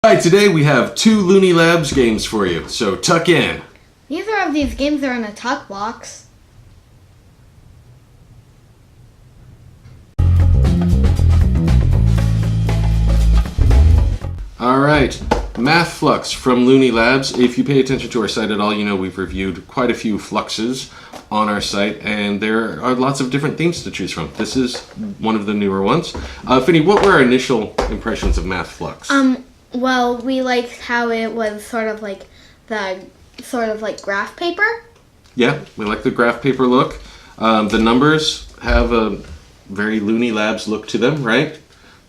Alright, today we have 2 Looney Labs games for you, so tuck in. Neither of these games are in a tuck box. Alright, Math Fluxx from Looney Labs. If you pay attention to our site at all, you know we've reviewed quite a few Fluxxes on our site, and there are lots of different themes to choose from. This is one of the newer ones. Finny, what were our initial impressions of Math Fluxx? Well, we liked how it was sort of like graph paper. Yeah, we like the graph paper look. The numbers have a very Looney Labs look to them, right?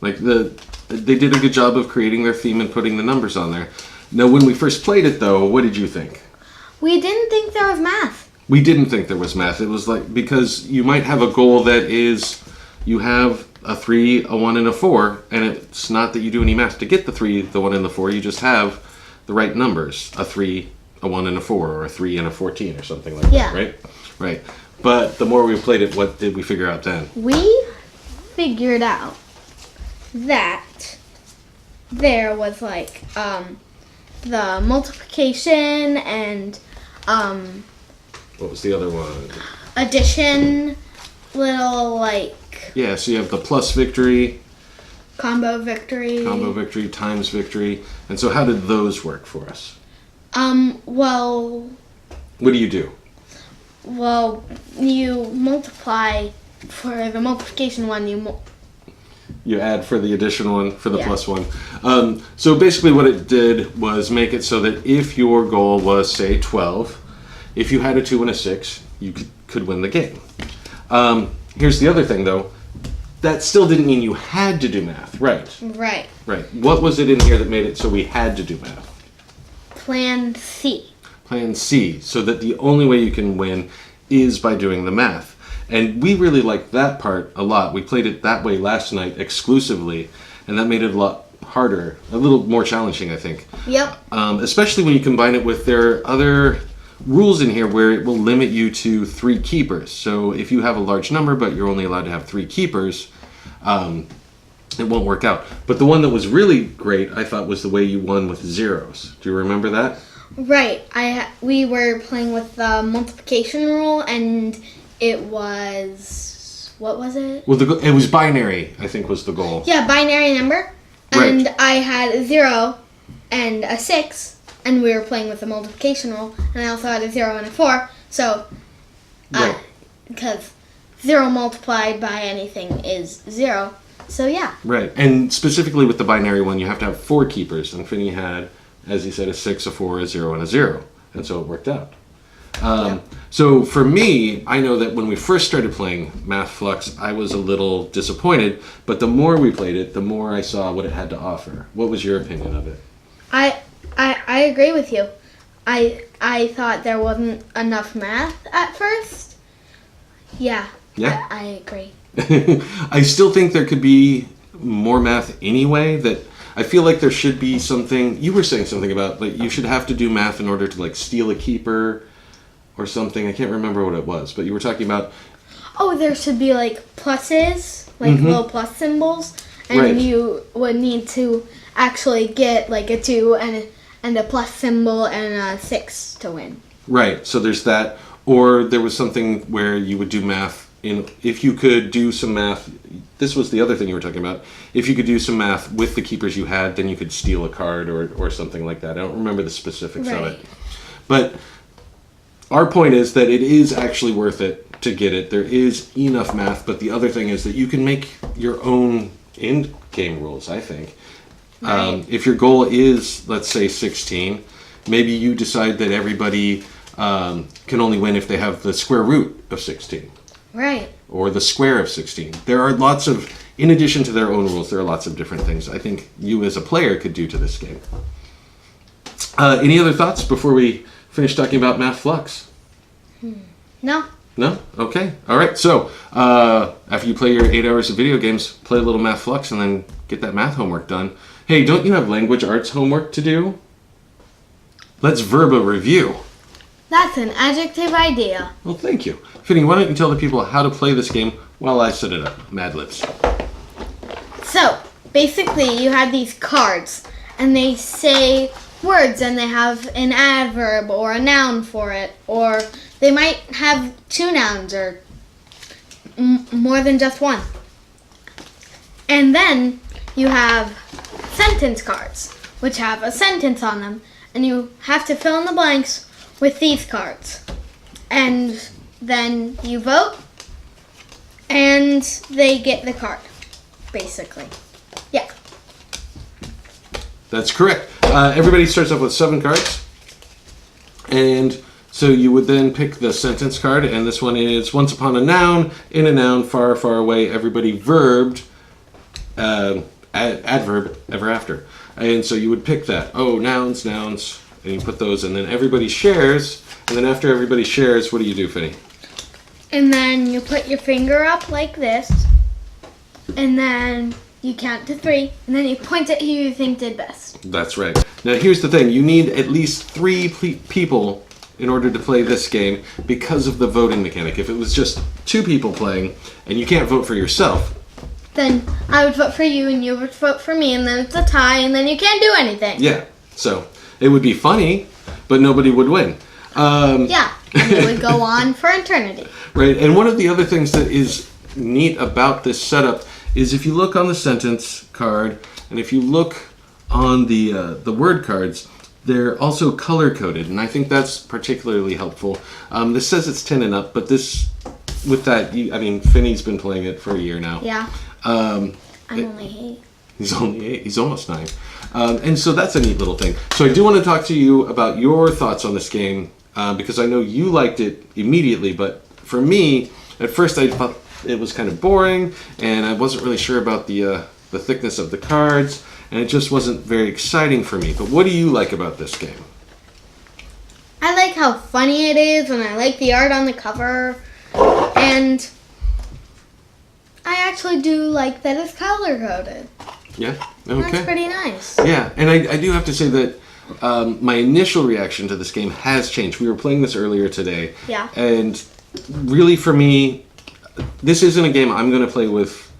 They did a good job of creating their theme and putting the numbers on there. Now, when we first played it, though, what did you think? We didn't think there was math. We didn't think there was math. It was like, because you might have a goal that is, you have a 3, a 1, and a 4, and it's not that you do any math to get the 3, the 1, and the 4. You just have the right numbers, a 3, a 1, and a 4, or a 3 and a 14, or something like that, right? Right. But the more we played it, what did we figure out then? We figured out that there was like the multiplication and What was the other one? addition, little like Yeah, so you have the plus victory, combo victory, times victory. And so how did those work for us? Well, What do you do? well, you multiply for the multiplication one. You add for the addition one, for the Yeah. plus one. So basically what it did was make it so that if your goal was, say, 12, if you had a 2 and a 6, you could win the game. Here's the other thing, though. That still didn't mean you had to do math, right? Right. Right. What was it in here that made it so we had to do math? Plan C. Plan C, so that the only way you can win is by doing the math. And we really liked that part a lot. We played it that way last night exclusively, and that made it a lot harder, a little more challenging, I think. Yep. Especially when you combine it with their other rules in here where it will limit you to 3 keepers. So if you have a large number but you're only allowed to have 3 keepers, it won't work out. But the one that was really great, I thought, was the way you won with zeros. Do you remember that? Right. We were playing with the multiplication rule, and it was, what was it? Well, it was binary, I think, was the goal. Yeah, binary number. Right. And I had a 0 and a 6, and we were playing with the multiplication rule, and I also had a 0 and a 4. So, Right. because 0 multiplied by anything is 0. So yeah. Right, and specifically with the binary one, you have to have 4 keepers, and Finney had, as he said, a 6, a 4, a 0, and a 0, and so it worked out. So for me, I know that when we first started playing Math Fluxx, I was a little disappointed, but the more we played it, the more I saw what it had to offer. What was your opinion of it? I agree with you. I thought there wasn't enough math at first. Yeah. Yeah? I agree. I still think there could be more math anyway, that I feel like there should be something, you were saying something about, like, you should have to do math in order to, like, steal a keeper or something. I can't remember what it was, but you were talking about... Oh, there should be, like, pluses, like little plus symbols, and Right. you would need to actually get, like, a 2 and a plus symbol and a 6 to win. Right, so there's that. Or there was something where you would do math if you could do some math, this was the other thing you were talking about, if you could do some math with the keepers you had, then you could steal a card or something like that. I don't remember the specifics of it. But our point is that it is actually worth it to get it. There is enough math, but the other thing is that you can make your own in-game rules, I think. Right. If your goal is, let's say, 16, maybe you decide that everybody can only win if they have the square root of 16. Right. Or the square of 16. There are lots of, in addition to their own rules, there are lots of different things I think you as a player could do to this game. Any other thoughts before we finish talking about Math Fluxx? No. No? Okay. All right. So, after you play your 8 hours of video games, play a little Math Fluxx and then get that math homework done. Hey, don't you have language arts homework to do? Let's verb a review. That's an adjective idea. Well, thank you. Finney, why don't you tell the people how to play this game while I set it up? Mad Libs. So, basically, you have these cards, and they say words and they have an adverb or a noun for it, or they might have two nouns or more than just one. And then you have sentence cards, which have a sentence on them, and you have to fill in the blanks with these cards. And then you vote, and they get the card, basically. Yeah. That's correct. Everybody starts off with 7 cards. And so you would then pick the sentence card, and this one is once upon a noun, in a noun, far, far away, everybody verbed, adverb, ever after. And so you would pick that. Oh, nouns, nouns, and you put those, and then everybody shares, and then after everybody shares, what do you do, Finny? And then you put your finger up like this, and then you count to 3, and then you point at who you think did best. That's right. Now here's the thing, you need at least 3 people in order to play this game because of the voting mechanic. If it was just 2 people playing, and you can't vote for yourself, then I would vote for you, and you would vote for me, and then it's a tie, and then you can't do anything. yeah, so it would be funny, but nobody would win. Yeah, and it would go on for eternity. Right, and one of the other things that is neat about this setup is if you look on the sentence card, and if you look on the word cards, they're also color-coded, and I think that's particularly helpful. This says it's 10 and up, but this, with that, Finney's been playing it for a year now. Yeah. I'm only 8. He's only 8. He's almost 9. And so that's a neat little thing. So I do want to talk to you about your thoughts on this game, because I know you liked it immediately, but for me, at first I thought it was kind of boring, and I wasn't really sure about the thickness of the cards, and it just wasn't very exciting for me. But what do you like about this game? I like how funny it is, and I like the art on the cover, and I actually do like that it's color-coded. Yeah? Okay. That's pretty nice. Yeah, and I do have to say that my initial reaction to this game has changed. We were playing this earlier today. Yeah. And really for me, this isn't a game I'm going to play with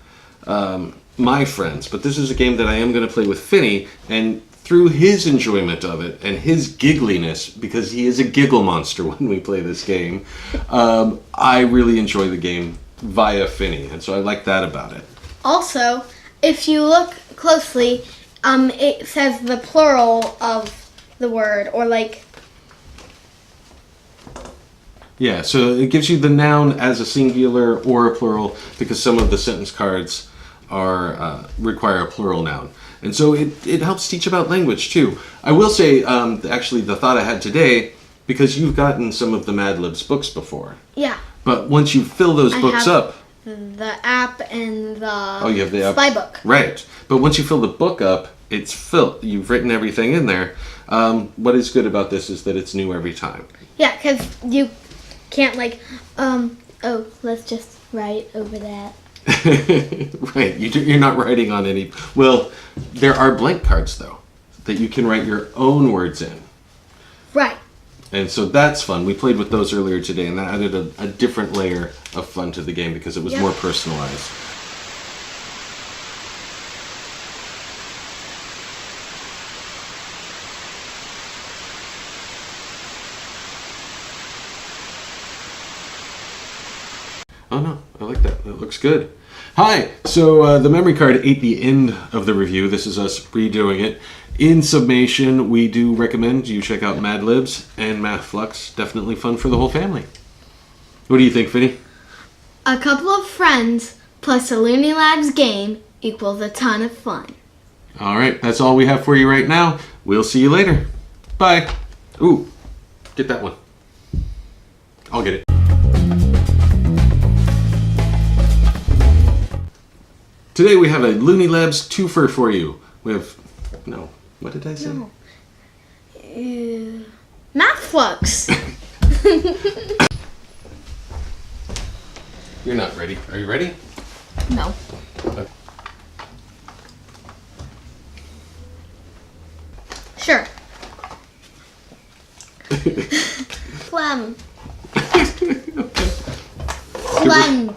my friends, but this is a game that I am going to play with Finney, and through his enjoyment of it and his giggliness, because he is a giggle monster when we play this game, I really enjoy the game via Finney, and so I like that about it. Also, if you look closely, it says the plural of the word, or like... Yeah, so it gives you the noun as a singular or a plural, because some of the sentence cards require a plural noun. And so it helps teach about language, too. I will say, actually, the thought I had today, because you've gotten some of the Mad Libs books before. Yeah. But once you fill those books up... the app and the you have the app. spy book. Right. But once you fill the book up, it's filled. You've written everything in there. What is good about this is that it's new every time. Yeah, because you can't let's just write over that. Right. You're not writing on any... Well, there are blank cards, though, that you can write your own words in. Right. And so that's fun. We played with those earlier today, and that added a different layer of fun to the game because it was more personalized. Oh no, I like that. That looks good. Hi! So the memory card ate the end of the review. This is us redoing it. In summation, we do recommend you check out Mad Libs and Math Fluxx. Definitely fun for the whole family. What do you think, Finny? A couple of friends plus a Looney Labs game equals a ton of fun. All right, that's all we have for you right now. We'll see you later. Bye. Ooh, get that one. I'll get it. Today we have a Looney Labs twofer for you. We have... No. What did I say? No. Math Fluxx. You're not ready. Are you ready? No. Okay. Sure. Phlegm. Okay. Phlegm.